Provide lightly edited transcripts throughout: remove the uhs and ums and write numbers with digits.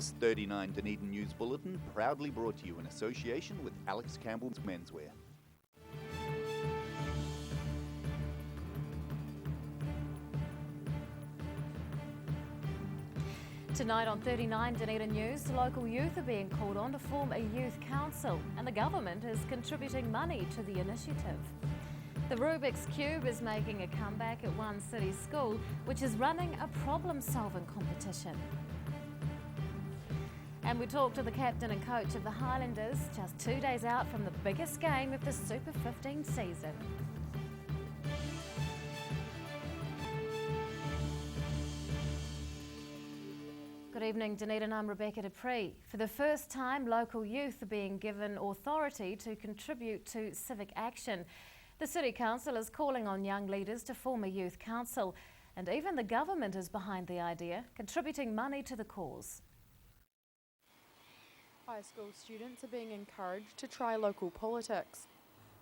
This 39 Dunedin News Bulletin proudly brought to you in association with Alex Campbell's Menswear. Tonight on 39 Dunedin News, local youth are being called on to form a youth council, and the government is contributing money to the initiative. The Rubik's Cube is making a comeback at one city school, which is running a problem-solving competition. And we talked to the captain and coach of the Highlanders just 2 days out from the biggest game of the Super 15 season. Good evening, Dunedin. I'm Rebecca Dupree. For the first time, local youth are being given authority to contribute to civic action. The City Council is calling on young leaders to form a youth council, and even the government is behind the idea, contributing money to the cause. High school students are being encouraged to try local politics.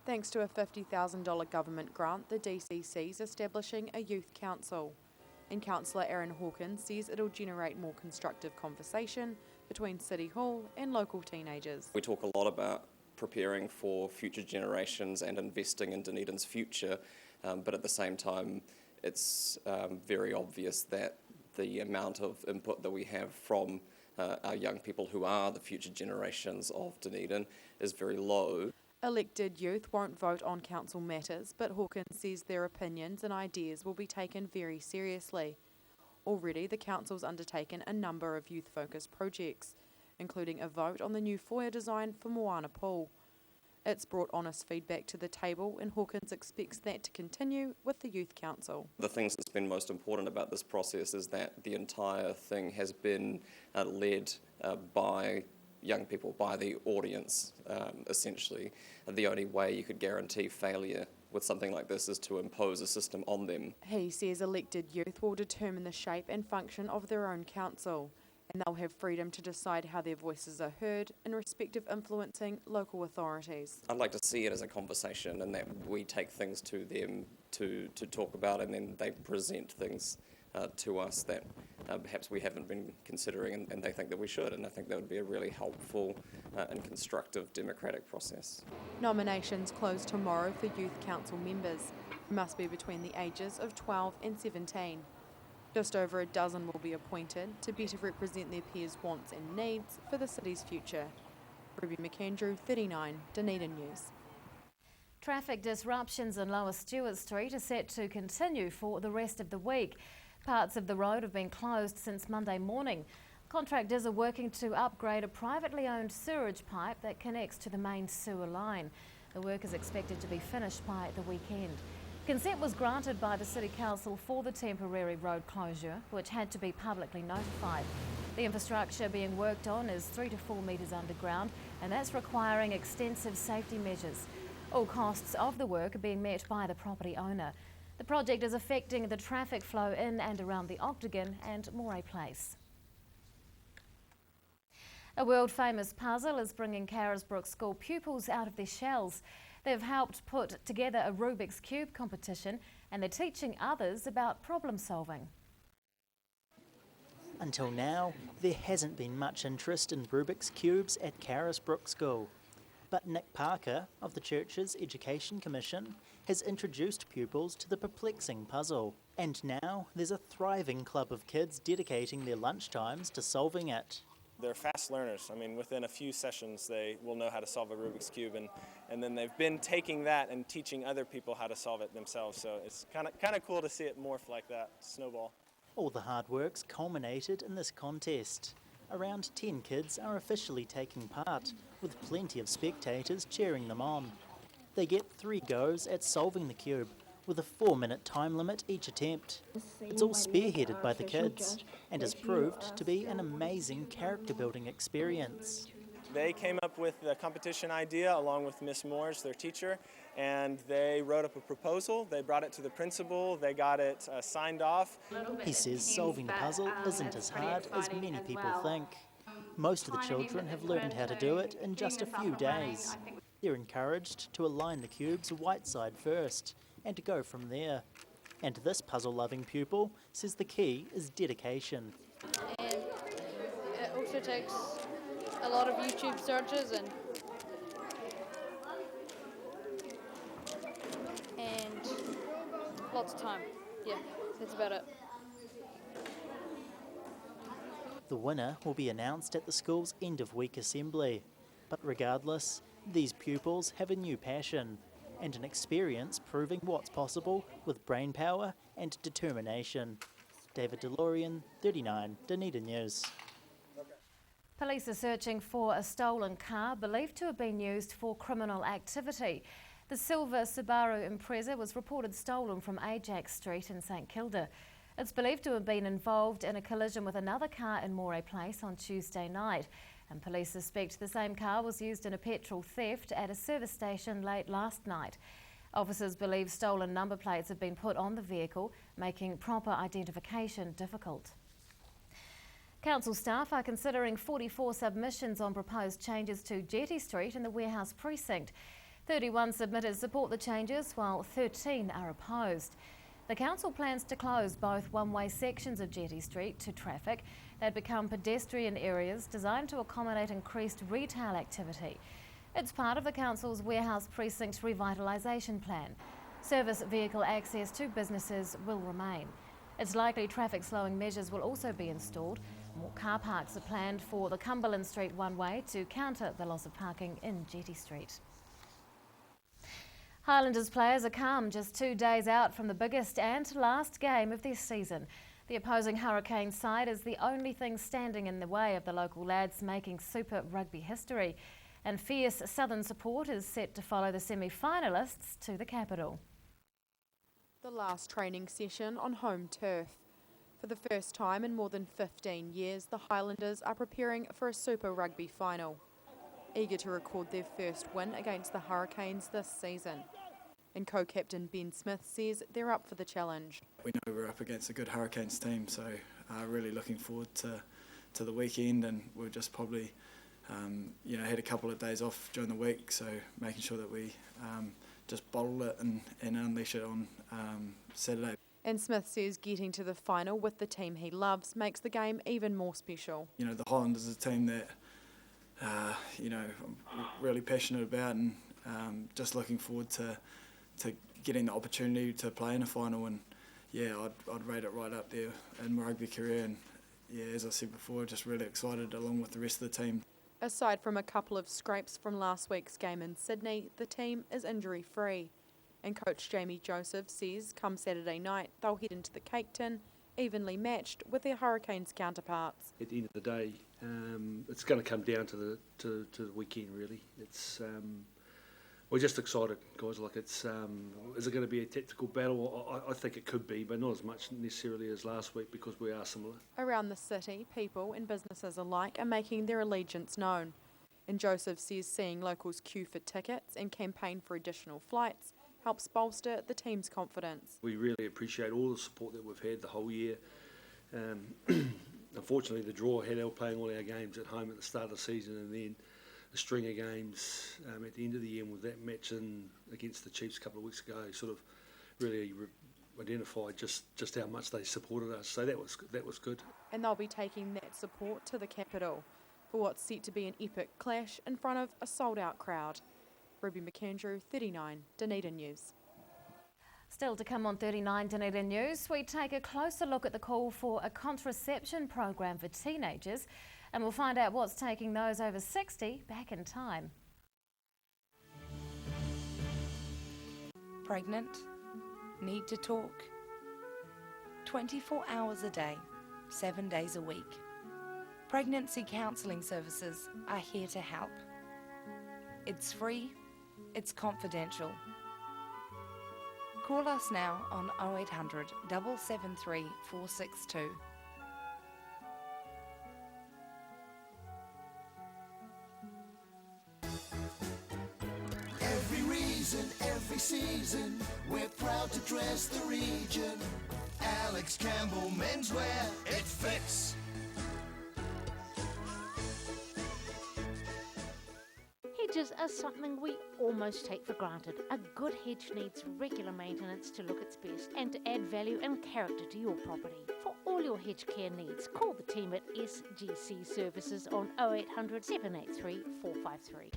Thanks to a $50,000 government grant, the DCC is establishing a youth council. And Councillor Erin Hawkins says it'll generate more constructive conversation between City Hall and local teenagers. We talk a lot about preparing for future generations and investing in Dunedin's future, but at the same time it's very obvious that the amount of input that we have from our young people who are the future generations of Dunedin is very low. Elected youth won't vote on council matters, but Hawkins says their opinions and ideas will be taken very seriously. Already, the council's undertaken a number of youth-focused projects, including a vote on the new foyer design for Moana Pool. It's brought honest feedback to the table, and Hawkins expects that to continue with the Youth Council. The things that's been most important about this process is that the entire thing has been led by young people, by the audience, essentially. The only way you could guarantee failure with something like this is to impose a system on them. He says elected youth will determine the shape and function of their own council, and they'll have freedom to decide how their voices are heard in respect of influencing local authorities. I'd like to see it as a conversation, and that we take things to them to talk about, and then they present things to us that perhaps we haven't been considering, and they think that we should, and I think that would be a really helpful and constructive democratic process. Nominations close tomorrow for Youth Council members, who must be between the ages of 12 and 17. Just over a dozen will be appointed to better represent their peers' wants and needs for the city's future. Ruby McAndrew, 39 Dunedin News. Traffic disruptions in Lower Stewart Street are set to continue for the rest of the week. Parts of the road have been closed since Monday morning. Contractors are working to upgrade a privately owned sewerage pipe that connects to the main sewer line. The work is expected to be finished by the weekend. Consent was granted by the City Council for the temporary road closure, which had to be publicly notified. The infrastructure being worked on is 3 to 4 metres underground, and that's requiring extensive safety measures. All costs of the work are being met by the property owner. The project is affecting the traffic flow in and around the Octagon and Moray Place. A world-famous puzzle is bringing Carisbrook School pupils out of their shells. They've helped put together a Rubik's Cube competition, and they're teaching others about problem solving. Until now, there hasn't been much interest in Rubik's Cubes at Carisbrook School. But Nick Parker of the church's Education Commission has introduced pupils to the perplexing puzzle. And now there's a thriving club of kids dedicating their lunchtimes to solving it. They're fast learners. I mean, within a few sessions they will know how to solve a Rubik's Cube, and then they've been taking that and teaching other people how to solve it themselves. So it's kind of cool to see it morph like that, snowball. All the hard work's culminated in this contest. Around 10 kids are officially taking part, with plenty of spectators cheering them on. They get 3 goes at solving the cube, with a 4-minute time limit each attempt. It's all spearheaded by the kids, and has proved to be an amazing character-building experience. They came up with the competition idea along with Miss Moores, their teacher, and they wrote up a proposal. They brought it to the principal. They got it signed off. He says solving the puzzle isn't as hard as many people think. Most of the children have learned how to do it in just a few days. They're encouraged to align the cube's white side first and to go from there. And this puzzle-loving pupil says the key is dedication. And It also takes a lot of YouTube searches and lots of time. Yeah, that's about it. The winner will be announced at the school's end-of-week assembly. But regardless, these pupils have a new passion and an experience proving what's possible with brain power and determination. David DeLorean, 39, Dunedin News. Police are searching for a stolen car believed to have been used for criminal activity. The silver Subaru Impreza was reported stolen from Ajax Street in St Kilda. It's believed to have been involved in a collision with another car in Moray Place on Tuesday night. And police suspect the same car was used in a petrol theft at a service station late last night. Officers believe stolen number plates have been put on the vehicle, making proper identification difficult. Council staff are considering 44 submissions on proposed changes to Jetty Street in the Warehouse Precinct. 31 submitters support the changes, while 13 are opposed. The council plans to close both one-way sections of Jetty Street to traffic that become pedestrian areas designed to accommodate increased retail activity. It's part of the council's Warehouse Precinct revitalisation plan. Service vehicle access to businesses will remain. It's likely traffic slowing measures will also be installed. More car parks are planned for the Cumberland Street one-way to counter the loss of parking in Jetty Street. Highlanders players are calm just 2 days out from the biggest and last game of this season. The opposing Hurricanes side is the only thing standing in the way of the local lads making Super Rugby history. And fierce Southern support is set to follow the semi-finalists to the capital. The last training session on home turf. For the first time in more than 15 years, the Highlanders are preparing for a Super Rugby final, eager to record their first win against the Hurricanes this season. And co-captain Ben Smith says they're up for the challenge. We know we're up against a good Hurricanes team, so really looking forward to the weekend, and we'll just probably had a couple of days off during the week, so making sure that we just bottle it and unleash it on Saturday. And Smith says getting to the final with the team he loves makes the game even more special. You know, the Highlanders is a team that I'm really passionate about, and just looking forward to getting the opportunity to play in a final. And yeah, I'd rate it right up there in my rugby career. And yeah, as I said before, just really excited along with the rest of the team. Aside from a couple of scrapes from last week's game in Sydney, the team is injury-free. And coach Jamie Joseph says come Saturday night they'll head into the cake tin evenly matched with their Hurricanes counterparts. At the end of the day, it's going to come down to the weekend really. It's we're just excited, guys. Like is it going to be a tactical battle? I think it could be, but not as much necessarily as last week because we are similar. Around the city, people and businesses alike are making their allegiance known. And Joseph says seeing locals queue for tickets and campaign for additional flights helps bolster the team's confidence. We really appreciate all the support that we've had the whole year. Unfortunately, the draw had our playing all our games at home at the start of the season, and then a string of games at the end of the year, with that match in against the Chiefs a couple of weeks ago, sort of really identified just how much they supported us. So that was good. And they'll be taking that support to the capital for what's set to be an epic clash in front of a sold-out crowd. Ruby McAndrew, 39, Dunedin News. Still to come on 39 Dunedin News, we take a closer look at the call for a contraception program for teenagers, and we'll find out what's taking those over 60 back in time. Pregnant? Need to talk? 24 hours a day, 7 days a week. Pregnancy counselling services are here to help. It's free, it's confidential. Call us now on 0800 773 462. Every reason, every season, we're proud to dress the region. Alex Campbell Menswear, it fits. He just is something we almost take for granted. A good hedge needs regular maintenance to look its best and to add value and character to your property. For all your hedge care needs, call the team at SGC Services on 0800 783 453.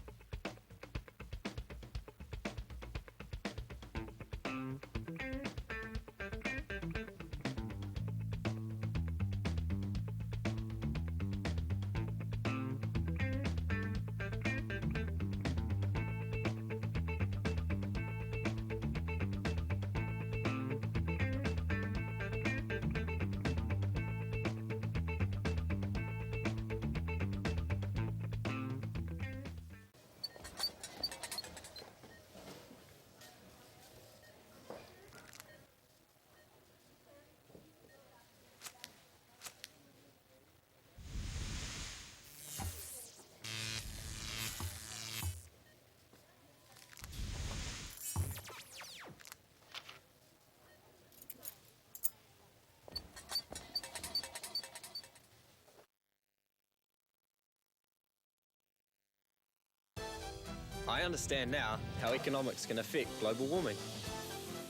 I understand now how economics can affect global warming.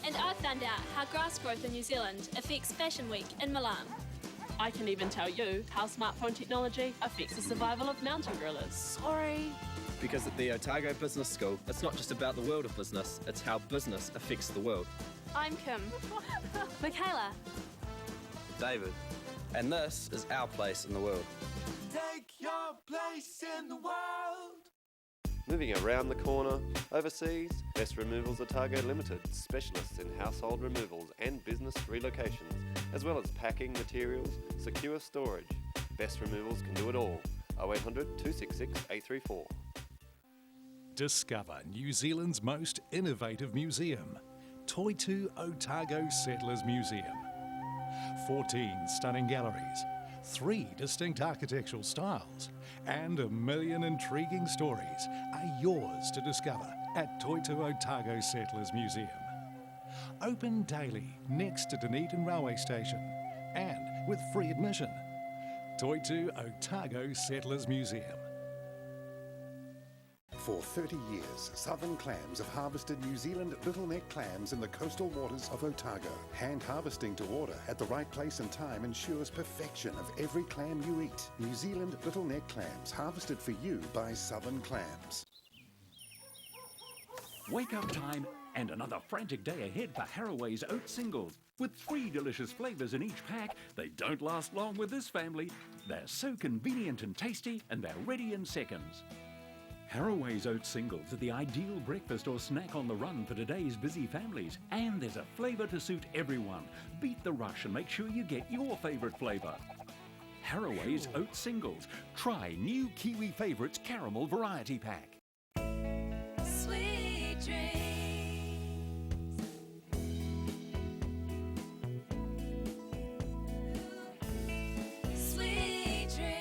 And I've found out how grass growth in New Zealand affects Fashion Week in Milan. I can even tell you how smartphone technology affects the survival of mountain gorillas. Sorry. Because at the Otago Business School, it's not just about the world of business, it's how business affects the world. I'm Kim. Michaela. David. And this is our place in the world. Take your place in the world. Moving around the corner, overseas, Best Removals Otago Limited, specialists in household removals and business relocations, as well as packing materials, secure storage. Best Removals can do it all. 0800 266 834. Discover New Zealand's most innovative museum, Toitu Otago Settlers Museum. 14 stunning galleries, 3 distinct architectural styles, and 1 million intriguing stories are yours to discover at Toitu Otago Settlers Museum. Open daily next to Dunedin Railway Station and with free admission. Toitu Otago Settlers Museum. For 30 years, Southern Clams have harvested New Zealand littleneck clams in the coastal waters of Otago. Hand harvesting to order at the right place and time ensures perfection of every clam you eat. New Zealand littleneck clams, harvested for you by Southern Clams. Wake up time and another frantic day ahead for Haraway's Oat Singles. With 3 delicious flavours in each pack, they don't last long with this family. They're so convenient and tasty, and they're ready in seconds. Haraway's Oat Singles are the ideal breakfast or snack on the run for today's busy families. And there's a flavour to suit everyone. Beat the rush and make sure you get your favourite flavour. Haraway's Oat Singles. Try new Kiwi Favourites Caramel Variety Pack. Sweet dreams. Sweet dreams.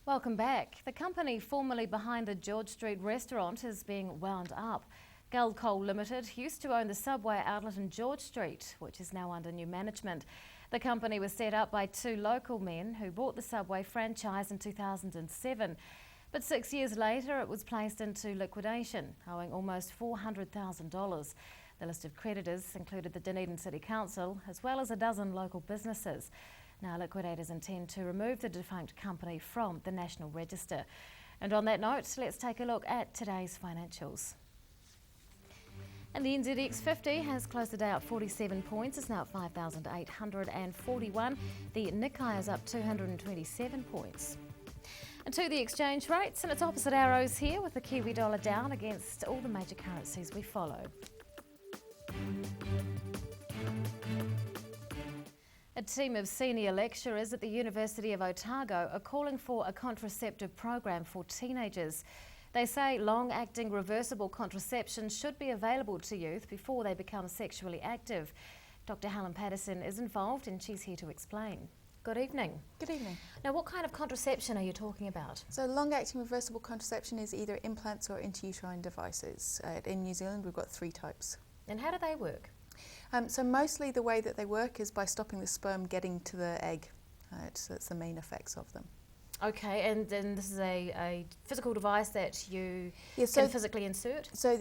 Welcome back. The company formerly behind the George Street restaurant is being wound up. Gull Coal Limited used to own the Subway outlet in George Street, which is now under new management. The company was set up by 2 local men who bought the Subway franchise in 2007. But 6 years later, it was placed into liquidation, owing almost $400,000. The list of creditors included the Dunedin City Council, as well as a dozen local businesses. Now, liquidators intend to remove the defunct company from the National Register. And on that note, let's take a look at today's financials. And the NZX 50 has closed the day up 47 points. It's now at 5,841. The Nikkei is up 227 points. And to the exchange rates, and its opposite arrows here, with the Kiwi dollar down against all the major currencies we follow. A team of senior lecturers at the University of Otago are calling for a contraceptive program for teenagers. They say long-acting reversible contraception should be available to youth before they become sexually active. Dr. Helen Patterson is involved and she's here to explain. Good evening. Good evening. Now, what kind of contraception are you talking about? So long-acting reversible contraception is either implants or intrauterine devices. In New Zealand, we've got 3 types. And how do they work? So mostly the way that they work is by stopping the sperm getting to the egg. So that's the main effects of them. Okay, and then this is a physical device that you Yeah, can physically insert? So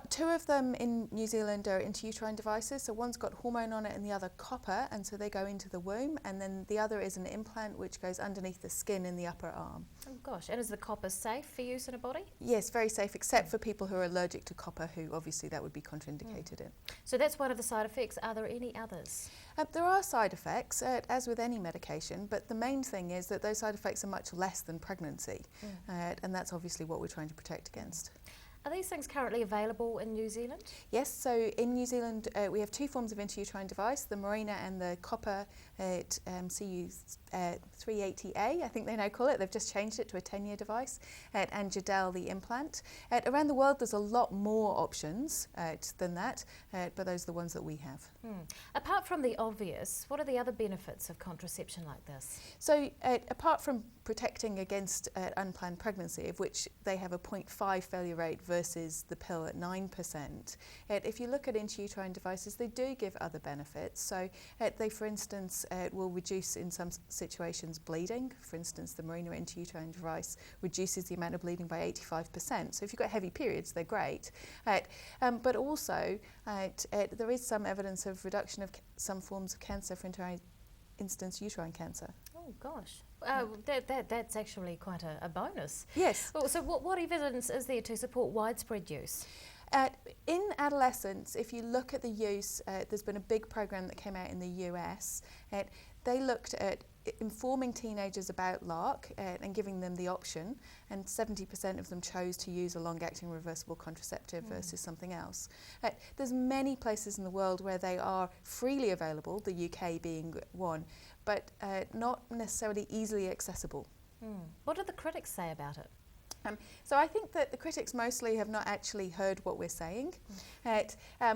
two of them in New Zealand are intrauterine devices. So one's got hormone on it and the other copper, and so they go into the womb. And then the other is an implant which goes underneath the skin in the upper arm. Oh gosh, and is the copper safe for use in a body? Yes, very safe, except for people who are allergic to copper, who obviously that would be contraindicated in. So that's one of the side effects. Are there any others? There are side effects, as with any medication, but the main thing is that those side effects are much less than pregnancy, and that's obviously what we're trying to protect against. Are these things currently available in New Zealand? Yes, so in New Zealand we have two forms of intrauterine device, the Marina and the copper CU380A, I think they now call it. They've just changed it to a 10-year device, and Jadel, the implant. Around the world there's a lot more options than that, but those are the ones that we have. Apart from the obvious, what are the other benefits of contraception like this? So apart from protecting against unplanned pregnancy, of which they have a 0.5 failure rate versus the pill at 9%, if you look at intrauterine devices, they do give other benefits. So they, for instance, will reduce in some situations bleeding. For instance, the Marina intrauterine device reduces the amount of bleeding by 85%. So if you've got heavy periods, they're great. But also, there is some evidence of reduction of some forms of cancer, for instance, uterine cancer. Oh gosh, that's actually quite a bonus. Yes. Well, so what evidence is there to support widespread use? In adolescence, if you look at the use, there's been a big program that came out in the US. They looked at informing teenagers about LARC and giving them the option, and 70% of them chose to use a long-acting reversible contraceptive versus something else. There's many places in the world where they are freely available, the UK being one, but not necessarily easily accessible. What do the critics say about it? So I think that the critics mostly have not actually heard what we're saying.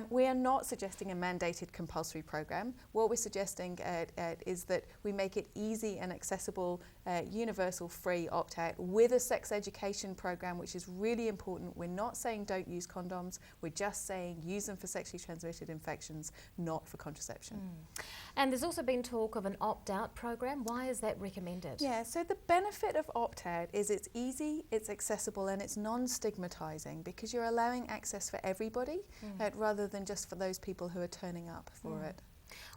We are not suggesting a mandated compulsory program. What we're suggesting is that we make it easy and accessible, universal free opt-out with a sex education program, which is really important. We're not saying don't use condoms, we're just saying use them for sexually transmitted infections, not for contraception. And there's also been talk of an opt-out program. Why is that recommended? Yeah, so the benefit of opt-out is it's easy, it's accessible, and it's non-stigmatising, because you're allowing access for everybody rather than just for those people who are turning up for it.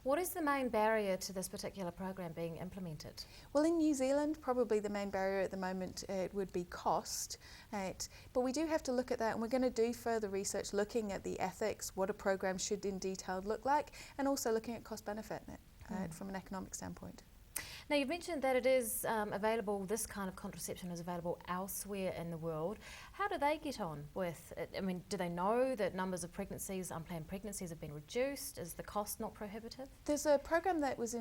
What is the main barrier to this particular program being implemented? Well, in New Zealand, probably the main barrier at the moment would be cost, but we do have to look at that, and we're going to do further research looking at the ethics, what a program should in detail look like, and also looking at cost benefit from an economic standpoint. Now, you've mentioned that it is available, this kind of contraception is available elsewhere in the world. How do they get on with it? I mean, do they know that numbers of pregnancies, unplanned pregnancies, have been reduced? Is the cost not prohibitive? There's a program that was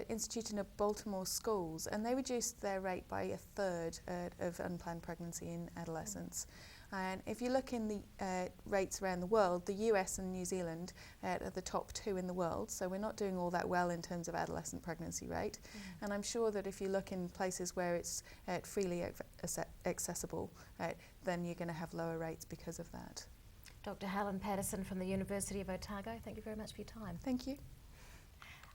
instituted in Baltimore schools, and they reduced their rate by a third of unplanned pregnancy in adolescents. And if you look in the rates around the world, the US and New Zealand are the top two in the world, so we're not doing all that well in terms of adolescent pregnancy rate. And I'm sure that if you look in places where it's freely accessible, then you're going to have lower rates because of that. Dr. Helen Patterson from the University of Otago, thank you very much for your time. Thank you.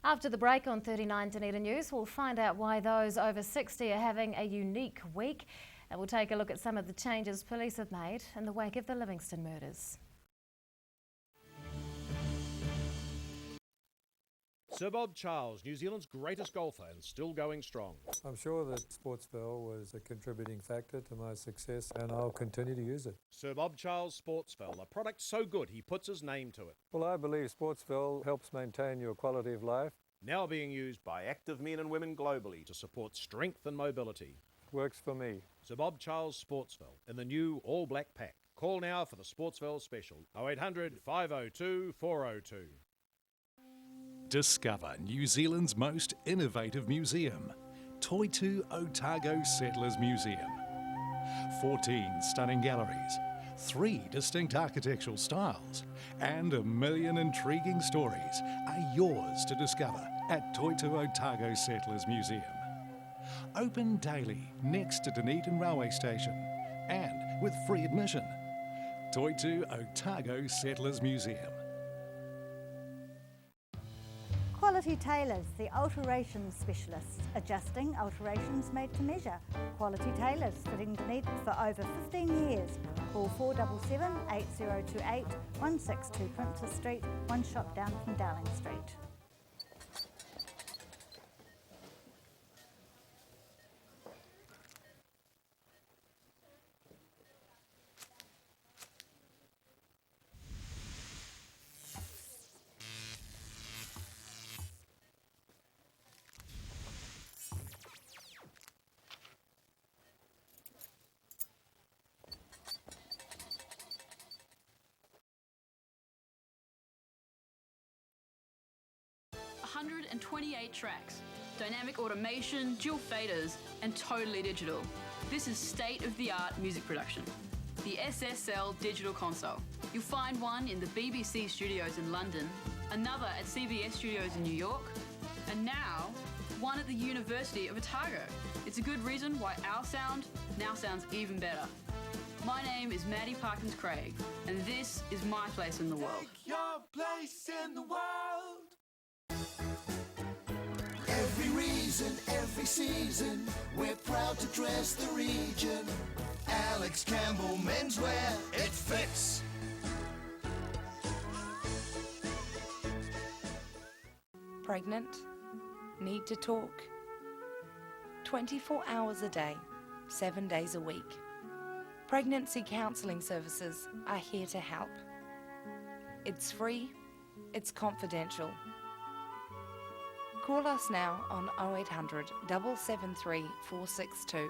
After the break on 39 Dunedin News, we'll find out why those over 60 are having a unique week. And we'll take a look at some of the changes police have made in the wake of the Livingston murders. Sir Bob Charles, New Zealand's greatest golfer and still going strong. I'm sure that Sportsville was a contributing factor to my success, and I'll continue to use it. Sir Bob Charles Sportsville, a product so good he puts his name to it. Well, I believe Sportsville helps maintain your quality of life. Now being used by active men and women globally to support strength and mobility. Works for me. Sir Bob Charles Sportsville in the new all-black pack. Call now for the Sportsville special, 0800 502 402. Discover New Zealand's most innovative museum, Toitu Otago Settlers Museum. 14 stunning galleries, 3 distinct architectural styles, and 1 million intriguing stories are yours to discover at Toitu Otago Settlers Museum. Open daily next to Dunedin Railway Station and with free admission. Toitu Otago Settlers Museum. Quality Tailors, the alterations specialists, adjusting alterations made to measure. Quality Tailors, fitting Dunedin for over 15 years. Call 477 8028 162 Princess Street, one shop down from Darling Street. $128 tracks, dynamic automation, dual faders, and totally digital. This is state-of-the-art music production. The SSL Digital Console. You'll find one in the BBC studios in London, another at CBS studios in New York, and now one at the University of Otago. It's a good reason why our sound now sounds even better. My name is Maddie Parkins Craig, and this is my place in the world. Take your place in the world. Every reason, every season, we're proud to dress the region. Alex Campbell Menswear, it fits. Pregnant? Need to talk? 24 hours a day, 7 days a week. Pregnancy counselling services are here to help. It's free, it's confidential. Call us now on 0800 773 462.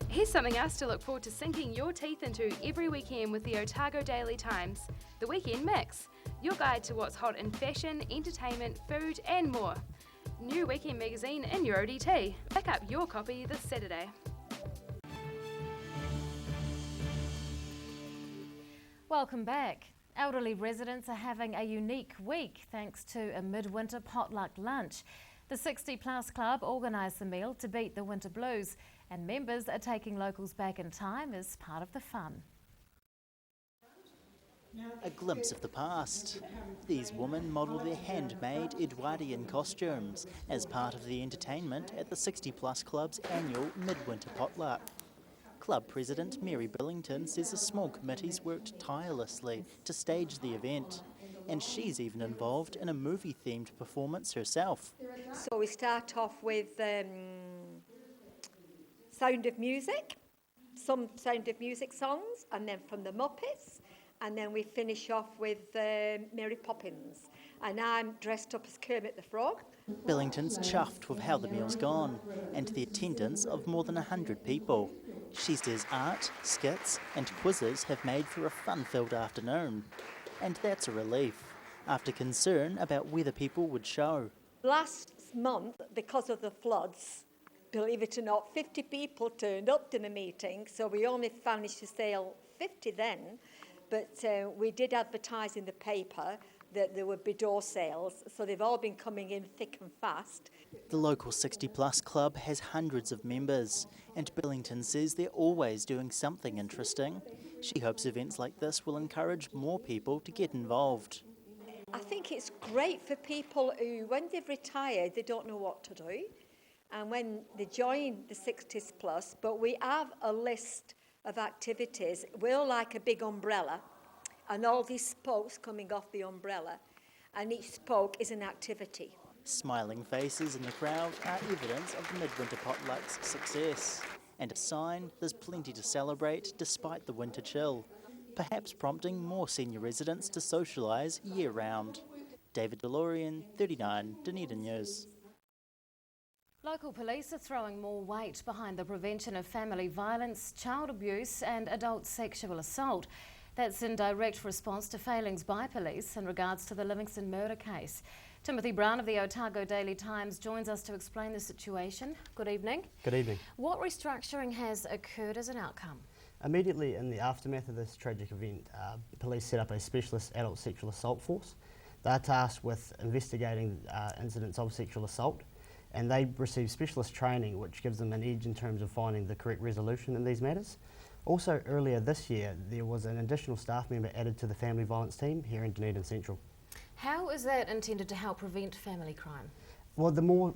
Here's something else to look forward to sinking your teeth into every weekend with the Otago Daily Times, the Weekend Mix, your guide to what's hot in fashion, entertainment, food and more. New weekend magazine in your ODT. Pick up your copy this Saturday. Welcome back. Elderly residents are having a unique week thanks to a midwinter potluck lunch. The 60 Plus Club organised the meal to beat the winter blues, and members are taking locals back in time as part of the fun. A glimpse of the past. These women model their handmade Edwardian costumes as part of the entertainment at the 60 Plus Club's annual midwinter potluck. Club President Mary Billington says the small committee's worked tirelessly to stage the event, and she's even involved in a movie-themed performance herself. So we start off with Sound of Music, some Sound of Music songs, and then from the Muppets, and then we finish off with Mary Poppins. And I'm dressed up as Kermit the Frog. Billington's chuffed with how the meal's gone, and the attendance of more than 100 people. She says art, skits and quizzes have made for a fun-filled afternoon. And that's a relief, after concern about whether people would show. Last month, because of the floods, believe it or not, 50 people turned up to the meeting, so we only managed to sell 50 then, but we did advertise in the paper that there would be door sales, so they've all been coming in thick and fast. The local 60 Plus Club has hundreds of members, and Billington says they're always doing something interesting. She hopes events like this will encourage more people to get involved. I think it's great for people who, when they've retired, they don't know what to do, and when they join the 60s Plus, but we have a list of activities. We're like a big umbrella, and all these spokes coming off the umbrella, and each spoke is an activity. Smiling faces in the crowd are evidence of the midwinter potluck's success, and a sign there's plenty to celebrate despite the winter chill, perhaps prompting more senior residents to socialise year-round. David DeLorean, 39 Dunedin News. Local police are throwing more weight behind the prevention of family violence, child abuse and adult sexual assault. That's in direct response to failings by police in regards to the Livingston murder case. Timothy Brown of the Otago Daily Times joins us to explain the situation. Good evening. Good evening. What restructuring has occurred as an outcome? Immediately in the aftermath of this tragic event, police set up a specialist adult sexual assault force. They're tasked with investigating incidents of sexual assault, and they receive specialist training which gives them an edge in terms of finding the correct resolution in these matters. Also earlier this year there was an additional staff member added to the family violence team here in Dunedin Central. How is that intended to help prevent family crime? Well, the more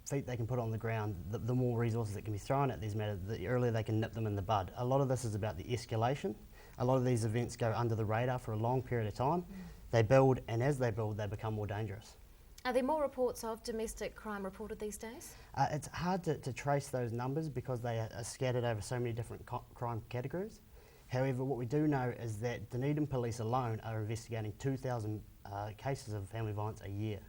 feet they can put on the ground, the more resources that can be thrown at these matters, the earlier they can nip them in the bud. A lot of this is about the escalation. A lot of these events go under the radar for a long period of time. They build, and as they build, they become more dangerous. Are there more reports of domestic crime reported these days? It's hard to trace those numbers because they are scattered over so many different crime categories. However, what we do know is that Dunedin Police alone are investigating 2,000 cases of family violence a year.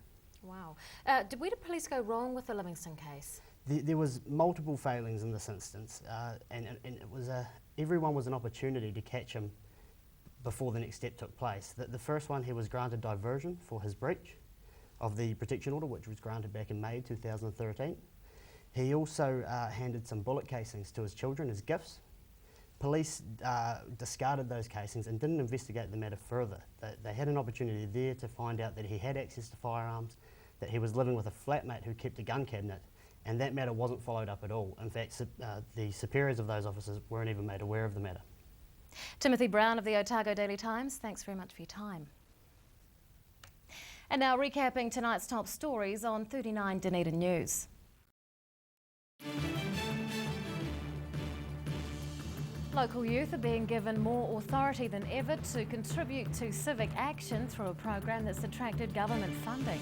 Wow. Where did police go wrong with the Livingston case? There was multiple failings in this instance, and it was everyone was an opportunity to catch him before the next step took place. The first one, he was granted diversion for his breach of the protection order, which was granted back in May 2013. He also handed some bullet casings to his children as gifts. Police discarded those casings and didn't investigate the matter further. They had an opportunity there to find out that he had access to firearms, that he was living with a flatmate who kept a gun cabinet, and that matter wasn't followed up at all. In fact, the superiors of those officers weren't even made aware of the matter. Timothy Brown of the Otago Daily Times, thanks very much for your time. And now recapping tonight's top stories on 39 Dunedin News. Local youth are being given more authority than ever to contribute to civic action through a program that's attracted government funding.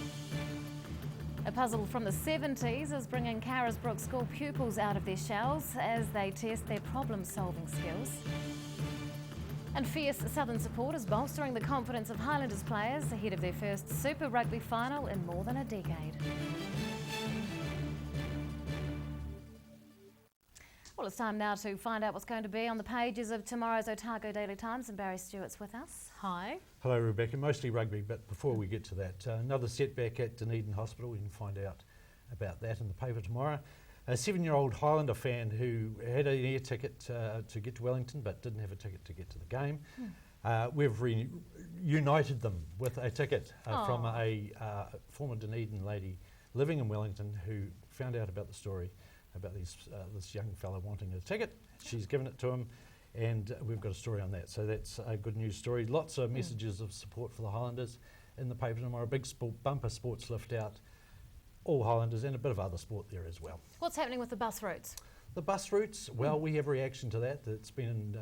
A puzzle from the 70s is bringing Carisbrook School pupils out of their shells as they test their problem-solving skills. And fierce Southern support is bolstering the confidence of Highlanders players ahead of their first Super Rugby final in more than a decade. Well, it's time now to find out what's going to be on the pages of tomorrow's Otago Daily Times, and Barry Stewart's with us. Hi. Hello Rebecca, mostly rugby, but before we get to that, another setback at Dunedin Hospital. You can find out about that in the paper tomorrow. A 7-year-old Highlander fan who had an air ticket to get to Wellington but didn't have a ticket to get to the game. We've reunited them with a ticket from a former Dunedin lady living in Wellington who found out about the story about this young fella wanting a ticket. She's given it to him, and we've got a story on that. So that's a good news story. Lots of messages of support for the Highlanders in the paper tomorrow. A big bumper sports lift out, all Highlanders, and a bit of other sport there as well. What's happening with the bus routes? The bus routes, well, we have a reaction to that. It's been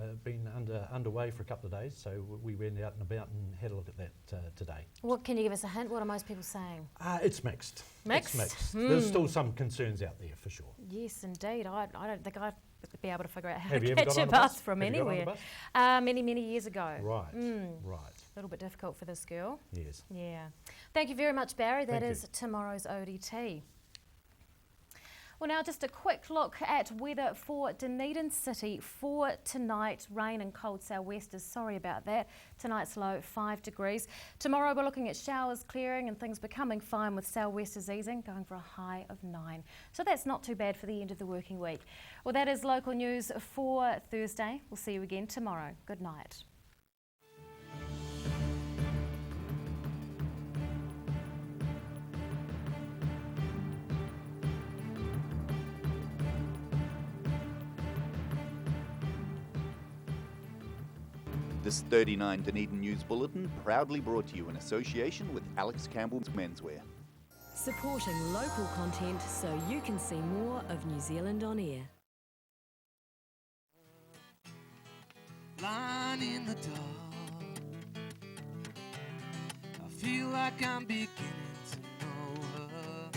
underway for a couple of days, so we went out and about and had a look at that today. What can you give us a hint? What are most people saying? It's mixed. Mixed? It's mixed. There's still some concerns out there for sure. Yes, indeed. I don't think I'd be able to figure out how Have to you ever catch got a on bus a from Have you got on a anywhere. bus? Many years ago. Right, right. A little bit difficult for this girl. Yes. Yeah. Thank you very much, Barry. That Thank is you. tomorrow's ODT. Well, now just a quick look at weather for Dunedin City for tonight. Rain and cold sou'westers, sorry about that. Tonight's low 5 degrees. Tomorrow we're looking at showers clearing and things becoming fine with sou'westers easing, going for a high of 9. So that's not too bad for the end of the working week. Well, that is local news for Thursday. We'll see you again tomorrow. Good night. This 39 Dunedin News Bulletin proudly brought to you in association with Alex Campbell's Menswear. Supporting local content so you can see more of New Zealand on air. Lying in the dark, I feel like I'm beginning to know her.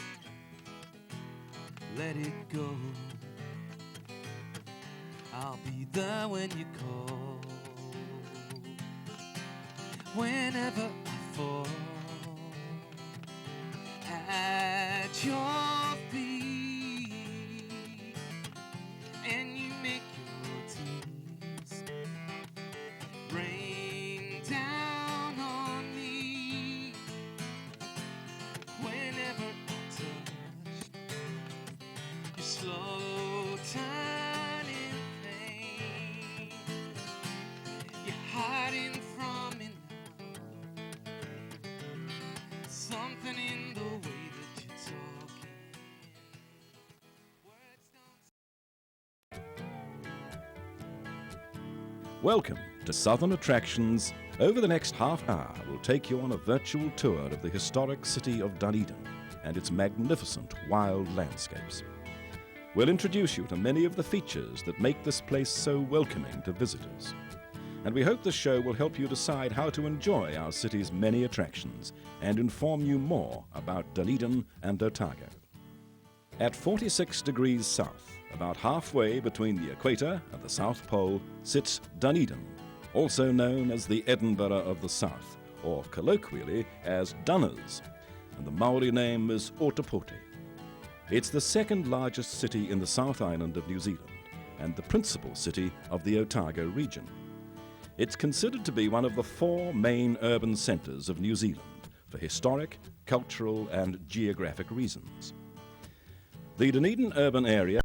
Let it go, I'll be there when you call. Whenever I fall at your feet and you make your tears rain down on me, whenever I touch your slow turning pain, you're hiding from me. Welcome to Southern Attractions. Over the next half hour, we'll take you on a virtual tour of the historic city of Dunedin and its magnificent wild landscapes. We'll introduce you to many of the features that make this place so welcoming to visitors. And we hope this show will help you decide how to enjoy our city's many attractions and inform you more about Dunedin and Otago. At 46 degrees south, about halfway between the equator and the South Pole, sits Dunedin, also known as the Edinburgh of the South, or colloquially as Dunners, and the Maori name is Ōtepoti. It's the second largest city in the South Island of New Zealand and the principal city of the Otago region. It's considered to be one of the 4 main urban centres of New Zealand for historic, cultural and geographic reasons. The Dunedin urban area